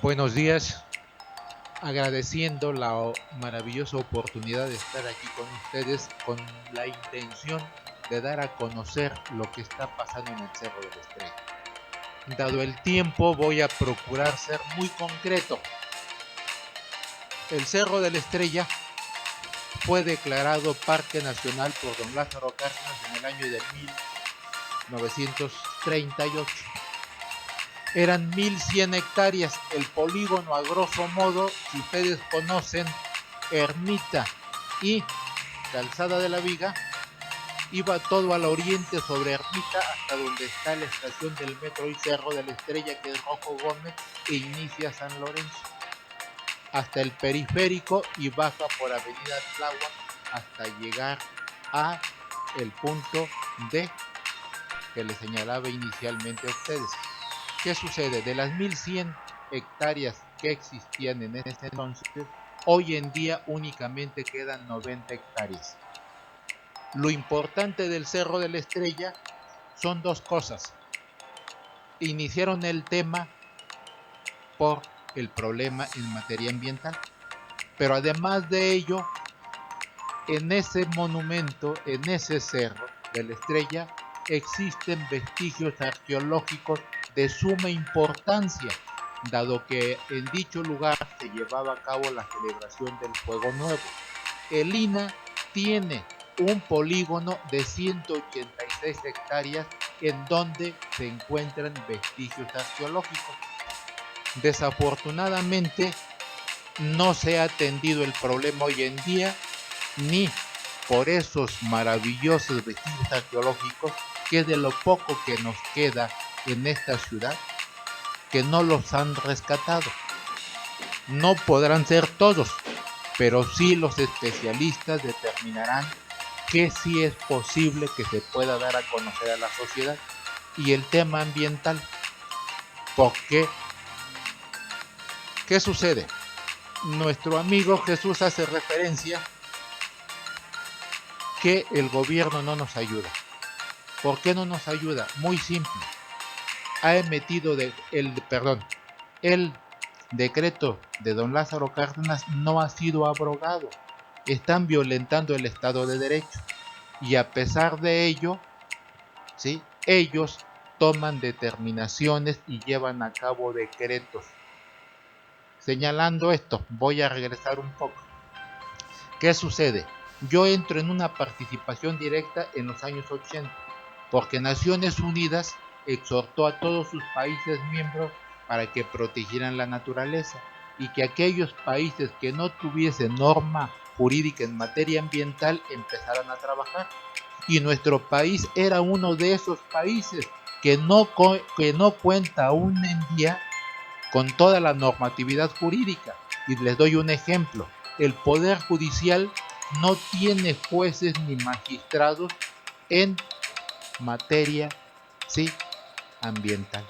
Buenos días, agradeciendo la maravillosa oportunidad de estar aquí con ustedes con la intención de dar a conocer lo que está pasando en el Cerro de la Estrella. Dado el tiempo, voy a procurar ser muy concreto. El Cerro de la Estrella fue declarado Parque Nacional por don Lázaro Cárdenas en el año de 1938. Eran 1100 hectáreas, el polígono a grosso modo, si ustedes conocen, Ermita y Calzada de la Viga, iba todo al oriente sobre Ermita hasta donde está la estación del metro y Cerro de la Estrella, que es Rojo Gómez, e inicia San Lorenzo, hasta el periférico y baja por Avenida Tláhuac hasta llegar a el punto D que les señalaba inicialmente a ustedes. ¿Qué sucede? De las 1100 hectáreas que existían en ese entonces, hoy en día únicamente quedan 90 hectáreas. Lo importante del Cerro de la Estrella son dos cosas. Iniciaron el tema por el problema en materia ambiental, pero además de ello, en ese monumento, en ese Cerro de la Estrella, existen vestigios arqueológicos de suma importancia, dado que en dicho lugar se llevaba a cabo la celebración del Fuego Nuevo. El INAH tiene un polígono de 186 hectáreas en donde se encuentran vestigios arqueológicos. Desafortunadamente, no se ha atendido el problema hoy en día, ni por esos maravillosos vestigios arqueológicos, que es de lo poco que nos queda en esta ciudad, que no los han rescatado. No podrán ser todos, pero sí los especialistas determinarán que sí es posible que se pueda dar a conocer a la sociedad. Y el tema ambiental, ¿por qué? ¿Qué sucede? Nuestro amigo Jesús hace referencia que el gobierno no nos ayuda. ¿Por qué no nos ayuda? Muy simple. Ha emitido el decreto de don Lázaro Cárdenas no ha sido abrogado. Están violentando el Estado de Derecho. Y a pesar de ello, ¿sí?, ellos toman determinaciones y llevan a cabo decretos. Señalando esto, voy a regresar un poco. ¿Qué sucede? Yo entro en una participación directa en los años 80, porque Naciones Unidas exhortó a todos sus países miembros para que protegieran la naturaleza y que aquellos países que no tuviesen norma jurídica en materia ambiental empezaran a trabajar. Y nuestro país era uno de esos países que no cuenta aún en día con toda la normatividad jurídica. Y les doy un ejemplo. El Poder Judicial no tiene jueces ni magistrados en materia, ¿sí?, ambiental.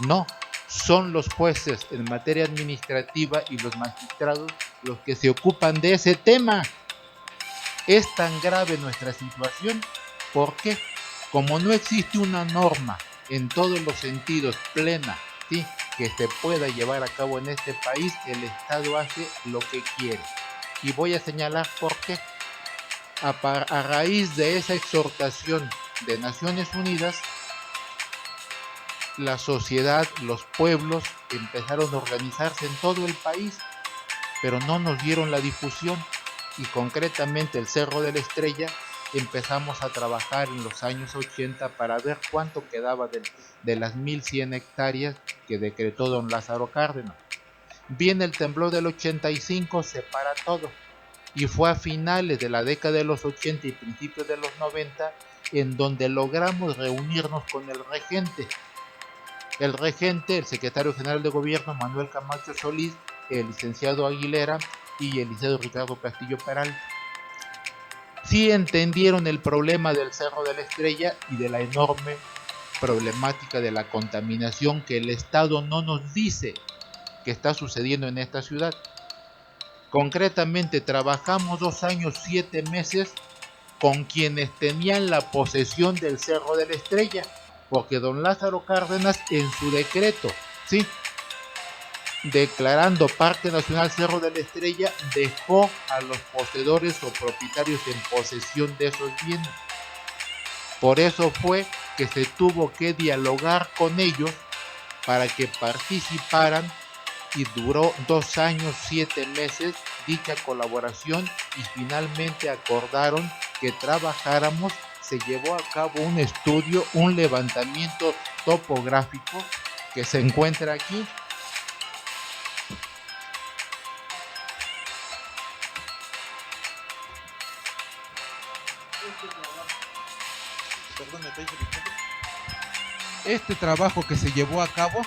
No, son los jueces en materia administrativa y los magistrados los que se ocupan de ese tema. Es tan grave nuestra situación porque, como no existe una norma en todos los sentidos plena, ¿sí?, que se pueda llevar a cabo en este país, el Estado hace lo que quiere. Y voy a señalar por qué. A raíz de esa exhortación de Naciones Unidas, la sociedad, los pueblos empezaron a organizarse en todo el país, pero no nos dieron la difusión. Y concretamente el Cerro de la Estrella empezamos a trabajar en los años 80 para ver cuánto quedaba de las 1100 hectáreas que decretó don Lázaro Cárdenas. Viene el temblor del 85, se para todo, y fue a finales de la década de los 80 y principios de los 90 en donde logramos reunirnos con el regente, el secretario general de gobierno Manuel Camacho Solís, el licenciado Aguilera y el licenciado Ricardo Castillo Peral. Sí entendieron el problema del Cerro de la Estrella y de la enorme problemática de la contaminación que el Estado no nos dice que está sucediendo en esta ciudad. Concretamente, trabajamos 2 años 7 meses con quienes tenían la posesión del Cerro de la Estrella, porque don Lázaro Cárdenas en su decreto, ¿sí?, declarando Parque Nacional Cerro de la Estrella, dejó a los poseedores o propietarios en posesión de esos bienes. Por eso fue que se tuvo que dialogar con ellos para que participaran, y duró 2 años 7 meses dicha colaboración, y finalmente acordaron que trabajáramos. Se llevó a cabo un estudio, un levantamiento topográfico que se encuentra aquí. Este trabajo que se llevó a cabo,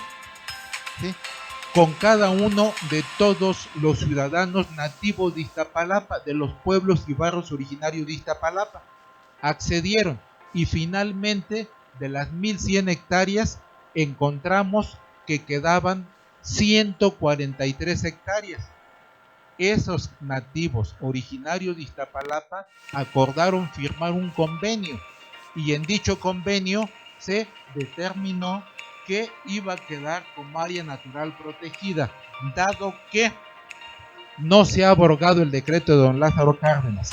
¿sí?, con cada uno de todos los ciudadanos nativos de Iztapalapa, de los pueblos y barrios originarios de Iztapalapa, accedieron, y finalmente de las 1100 hectáreas encontramos que quedaban 143 hectáreas. Esos nativos originarios de Iztapalapa acordaron firmar un convenio, y en dicho convenio se determinó que iba a quedar como área natural protegida, dado que no se ha abrogado el decreto de don Lázaro Cárdenas.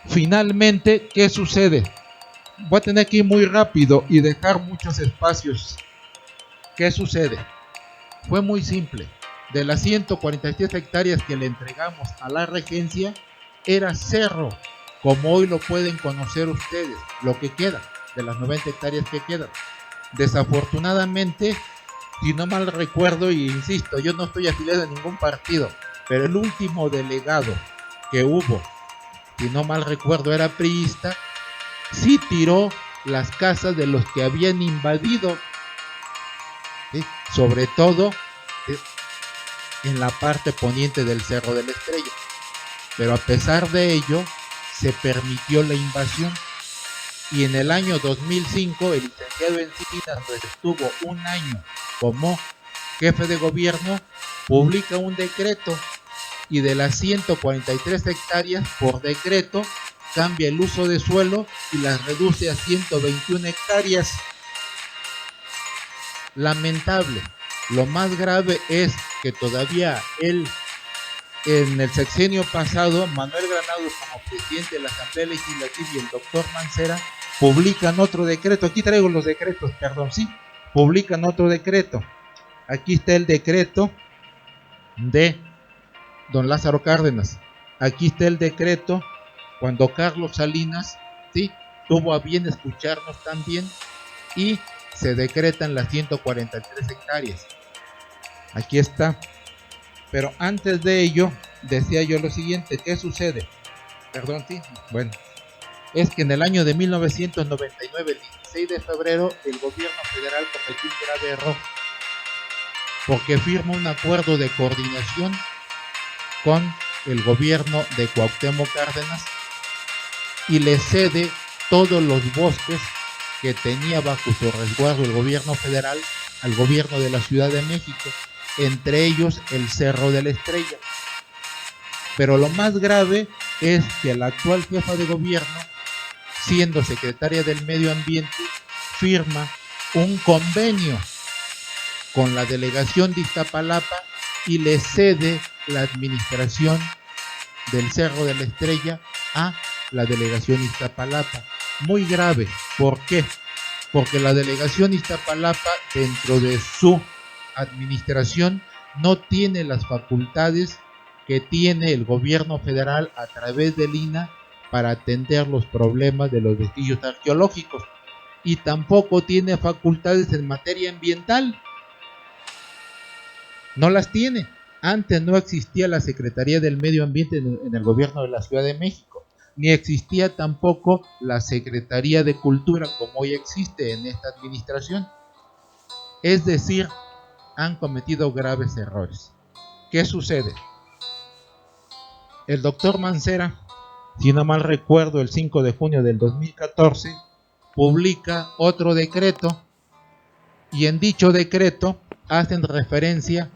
Finalmente, ¿qué sucede? Voy a tener que ir muy rápido y dejar muchos espacios. ¿Qué sucede? Fue muy simple. De las 147 hectáreas que le entregamos a la regencia, era cerro, como hoy lo pueden conocer ustedes, lo que queda de las 90 hectáreas que quedan. Desafortunadamente, si no mal recuerdo, y insisto, yo no estoy afiliado a ningún partido, pero el último delegado que hubo, si no mal recuerdo, era priista, sí tiró las casas de los que habían invadido, ¿sí?, sobre todo, ¿sí?, en la parte poniente del Cerro de la Estrella. Pero a pesar de ello, se permitió la invasión. Y en el año 2005, el licenciado Encinas, pues estuvo un año como jefe de gobierno, publica un decreto, y de las 143 hectáreas, por decreto, cambia el uso de suelo y las reduce a 121 hectáreas. Lamentable. Lo más grave es que todavía él, en el sexenio pasado, Manuel Granados como presidente de la Asamblea Legislativa y el doctor Mancera publican otro decreto. Aquí traigo los decretos, perdón, sí, publican otro decreto. Aquí está el decreto de don Lázaro Cárdenas. Aquí está el decreto cuando Carlos Salinas, sí, tuvo a bien escucharnos también, y se decretan las 143 hectáreas. Aquí está. Pero antes de ello, decía yo lo siguiente. ¿Qué sucede? Perdón, sí, bueno, es que en el año de 1999, el 16 de febrero, el gobierno federal cometió un grave error, porque firma un acuerdo de coordinación con el gobierno de Cuauhtémoc Cárdenas y le cede todos los bosques que tenía bajo su resguardo el gobierno federal al gobierno de la Ciudad de México, entre ellos el Cerro de la Estrella. Pero lo más grave es que la actual jefa de gobierno, siendo secretaria del Medio Ambiente, firma un convenio con la delegación de Iztapalapa y le cede la administración del Cerro de la Estrella a la delegación Iztapalapa. Muy grave. ¿Por qué? Porque la delegación Iztapalapa, dentro de su administración, no tiene las facultades que tiene el gobierno federal a través del INAH para atender los problemas de los vestigios arqueológicos, y tampoco tiene facultades en materia ambiental. No las tiene. Antes no existía la Secretaría del Medio Ambiente en el gobierno de la Ciudad de México, ni existía tampoco la Secretaría de Cultura como hoy existe en esta administración. Es decir, han cometido graves errores. ¿Qué sucede? El doctor Mancera, si no mal recuerdo, el 5 de junio del 2014, publica otro decreto, y en dicho decreto hacen referencia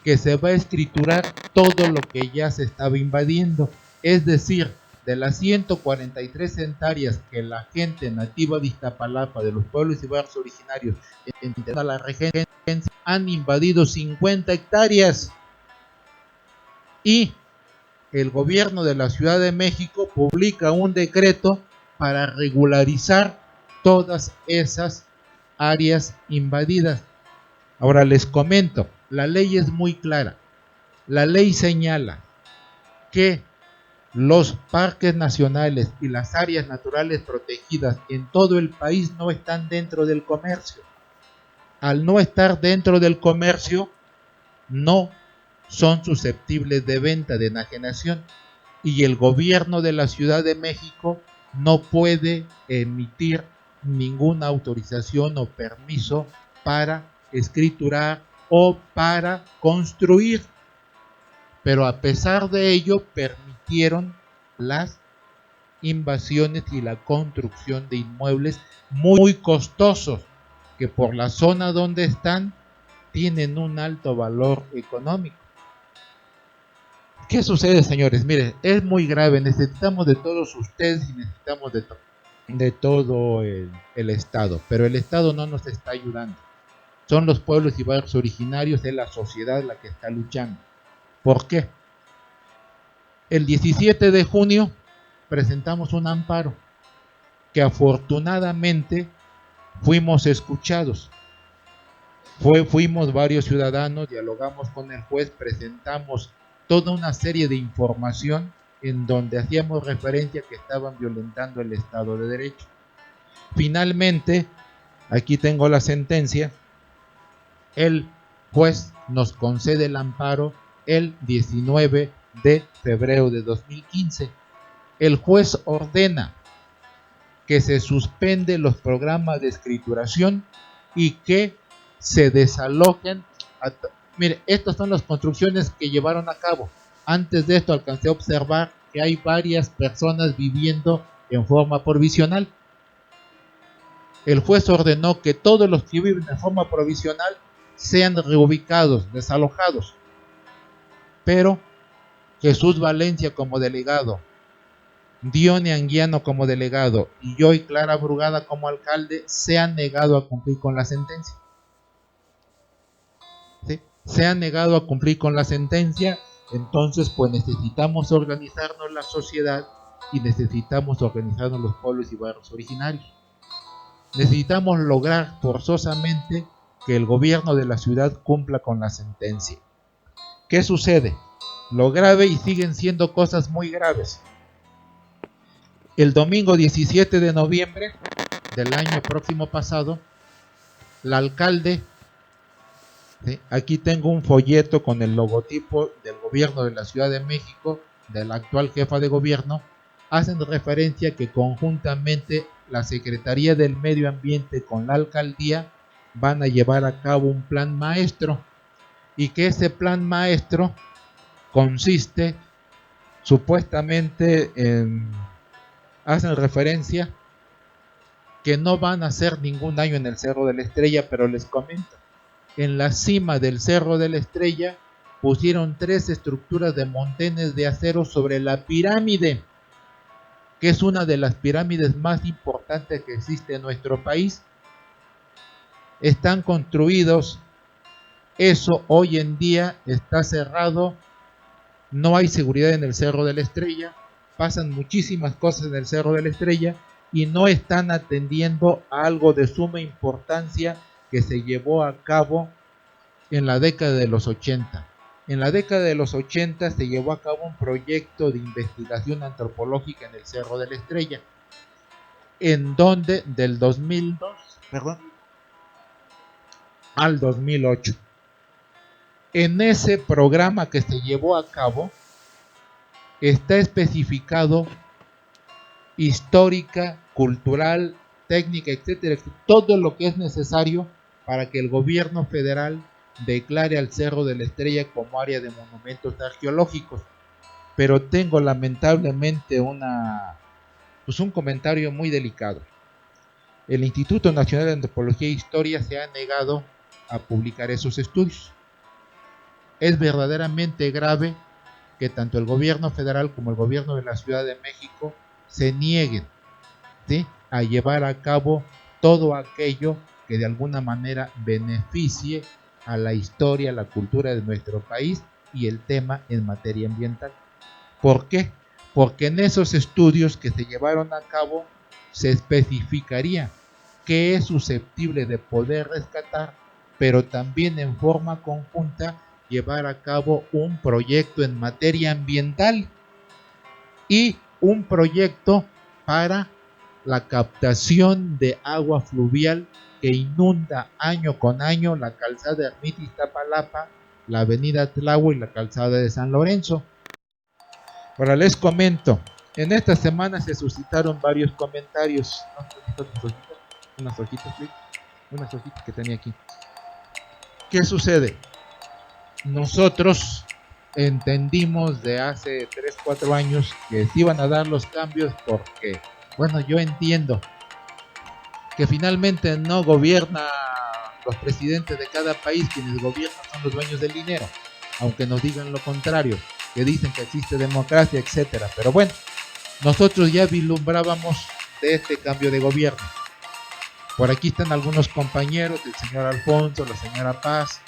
que se va a escriturar todo lo que ya se estaba invadiendo. Es decir, de las 143 hectáreas que la gente nativa de Iztapalapa, de los pueblos y barrios originarios, en la regencia, han invadido 50 hectáreas. y el gobierno de la Ciudad de México publica un decreto para regularizar todas esas áreas invadidas. Ahora les comento, la ley es muy clara. La ley señala que los parques nacionales y las áreas naturales protegidas en todo el país no están dentro del comercio. Al no estar dentro del comercio, no son susceptibles de venta, de enajenación, y el gobierno de la Ciudad de México no puede emitir ninguna autorización o permiso para escriturar o para construir. Pero a pesar de ello, permitieron las invasiones y la construcción de inmuebles muy costosos, que por la zona donde están tienen un alto valor económico. ¿Qué sucede, señores? Miren, es muy grave. Necesitamos de todos ustedes y necesitamos de todo el Estado, pero el Estado no nos está ayudando. Son los pueblos y barrios originarios, de la sociedad la que está luchando. ¿Por qué? El 17 de junio presentamos un amparo que afortunadamente fuimos escuchados. Fuimos varios ciudadanos, dialogamos con el juez, presentamos toda una serie de información en donde hacíamos referencia que estaban violentando el Estado de Derecho. Finalmente, aquí tengo la sentencia, el juez nos concede el amparo el 19 de febrero de 2015. El juez ordena que se suspende los programas de escrituración y que se desalojen. Mire, estas son las construcciones que llevaron a cabo. Antes de esto alcancé a observar que hay varias personas viviendo en forma provisional. El juez ordenó que todos los que viven en forma provisional sean reubicados, desalojados. Pero Jesús Valencia como delegado, Dione Anguiano como delegado y yo y Clara Brugada como alcalde se han negado a cumplir con la sentencia. ¿Sí? Se han negado a cumplir con la sentencia. Entonces pues necesitamos organizarnos la sociedad y necesitamos organizarnos los pueblos y barrios originarios. Necesitamos lograr forzosamente que el gobierno de la ciudad cumpla con la sentencia. ¿Qué sucede? Lo grave, y siguen siendo cosas muy graves. El domingo 17 de noviembre del año próximo pasado, la alcalde, ¿sí? Aquí tengo un folleto con el logotipo del gobierno de la Ciudad de México, de la actual jefa de gobierno, hacen referencia que conjuntamente la Secretaría del Medio Ambiente con la alcaldía van a llevar a cabo un plan maestro, y que ese plan maestro consiste supuestamente en, hacen referencia que no van a hacer ningún daño en el Cerro de la Estrella, pero les comento, en la cima del Cerro de la Estrella pusieron 3 estructuras de montenes de acero sobre la pirámide, que es una de las pirámides más importantes que existe en nuestro país. Están construidos, eso hoy en día está cerrado, no hay seguridad en el Cerro de la Estrella, pasan muchísimas cosas en el Cerro de la Estrella y no están atendiendo a algo de suma importancia que se llevó a cabo en la década de los 80. En la década de los 80 se llevó a cabo un proyecto de investigación antropológica en el Cerro de la Estrella, en donde del 2002, al 2008. En ese programa que se llevó a cabo está especificado histórica, cultural, técnica, etcétera, todo lo que es necesario para que el gobierno federal declare al Cerro de la Estrella como área de monumentos arqueológicos. Pero tengo lamentablemente un comentario muy delicado. El Instituto Nacional de Antropología e Historia se ha negado a publicar esos estudios. Es verdaderamente grave que tanto el gobierno federal como el gobierno de la Ciudad de México se nieguen, ¿sí?, a llevar a cabo todo aquello que de alguna manera beneficie a la historia, a la cultura de nuestro país y el tema en materia ambiental. ¿Por qué? Porque en esos estudios que se llevaron a cabo se especificaría qué es susceptible de poder rescatar, pero también en forma conjunta llevar a cabo un proyecto en materia ambiental y un proyecto para la captación de agua fluvial que inunda año con año la calzada Ermita-Iztapalapa, la avenida Tláhuac y la calzada de San Lorenzo. Ahora les comento, en esta semana se suscitaron varios comentarios. Unas hojitas, unas hojitas que tenía aquí. ¿Qué sucede? Nosotros entendimos de hace 3, 4 años que se iban a dar los cambios porque, bueno, yo entiendo que finalmente no gobierna los presidentes de cada país, quienes gobiernan son los dueños del dinero, aunque nos digan lo contrario, que dicen que existe democracia, etcétera. Pero bueno, nosotros ya vislumbrábamos de este cambio de gobierno. Por aquí están algunos compañeros, el señor Alfonso, la señora Paz,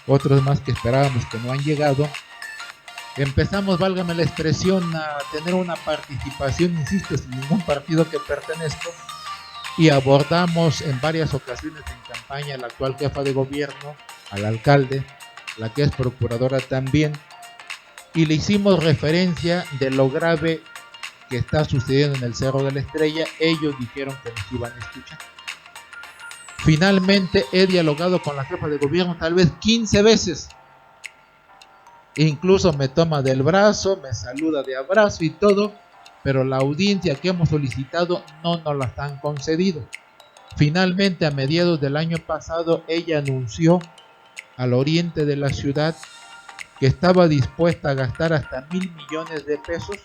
otros más que esperábamos que no han llegado. Empezamos, válgame la expresión, a tener una participación, insisto, sin ningún partido que pertenezco, y abordamos en varias ocasiones en campaña a la actual jefa de gobierno, al alcalde, la que es procuradora también, y le hicimos referencia de lo grave que está sucediendo en el Cerro de la Estrella. Ellos dijeron que nos iban a escuchar. Finalmente he dialogado con la jefa de gobierno tal vez 15 veces. Incluso me toma del brazo, me saluda de abrazo y todo, pero la audiencia que hemos solicitado no nos la han concedido. Finalmente, a mediados del año pasado, ella anunció al oriente de la ciudad que estaba dispuesta a gastar hasta 1,000 millones de pesos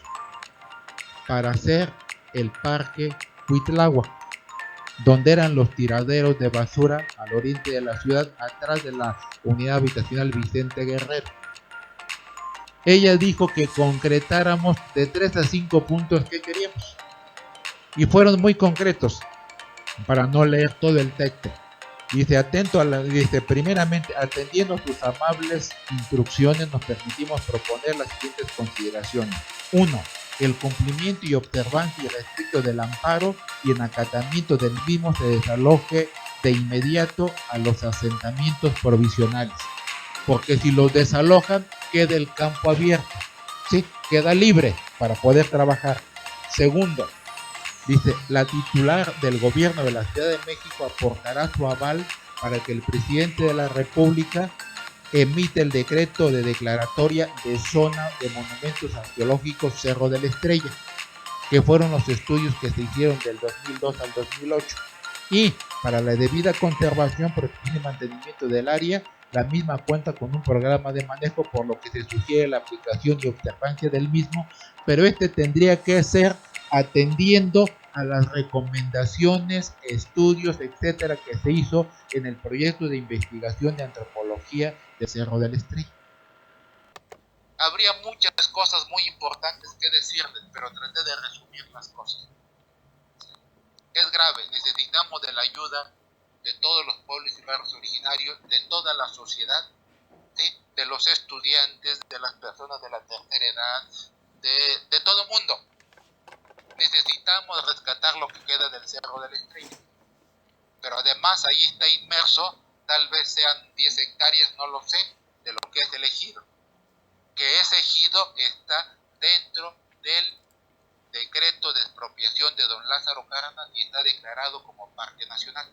para hacer el parque Cuitláhuac, donde eran los tiraderos de basura al oriente de la ciudad, atrás de la unidad habitacional Vicente Guerrero. Ella dijo que concretáramos de 3 a 5 puntos que queríamos, y fueron muy concretos, para no leer todo el texto. Dice, dice, primeramente, atendiendo tus amables instrucciones, nos permitimos proponer las siguientes consideraciones. 1. El cumplimiento y observancia irrestricto del amparo y en acatamiento del mismo se desaloje de inmediato a los asentamientos provisionales, porque si los desalojan, queda el campo abierto, ¿sí? Queda libre para poder trabajar. Segundo, dice, la titular del gobierno de la Ciudad de México aportará su aval para que el presidente de la República emite el decreto de declaratoria de zona de monumentos arqueológicos Cerro de la Estrella, que fueron los estudios que se hicieron del 2002 al 2008. Y para la debida conservación, protección y mantenimiento del área, la misma cuenta con un programa de manejo, por lo que se sugiere la aplicación y observancia del mismo, pero este tendría que ser atendiendo a las recomendaciones, estudios, etcétera, que se hizo en el proyecto de investigación de antropología de Cerro de la Estrella. Habría muchas cosas muy importantes que decirles, pero traté de resumir las cosas. Es grave, necesitamos de la ayuda de todos los pueblos y barrios originarios, de toda la sociedad, ¿sí? De los estudiantes, de las personas de la tercera edad, de todo el mundo. Necesitamos rescatar lo que queda del Cerro de la Estrella. Pero además ahí está inmerso, tal vez sean 10 hectáreas, no lo sé, de lo que es el ejido. Que ese ejido está dentro del decreto de expropiación de don Lázaro Cárdenas y está declarado como parque nacional.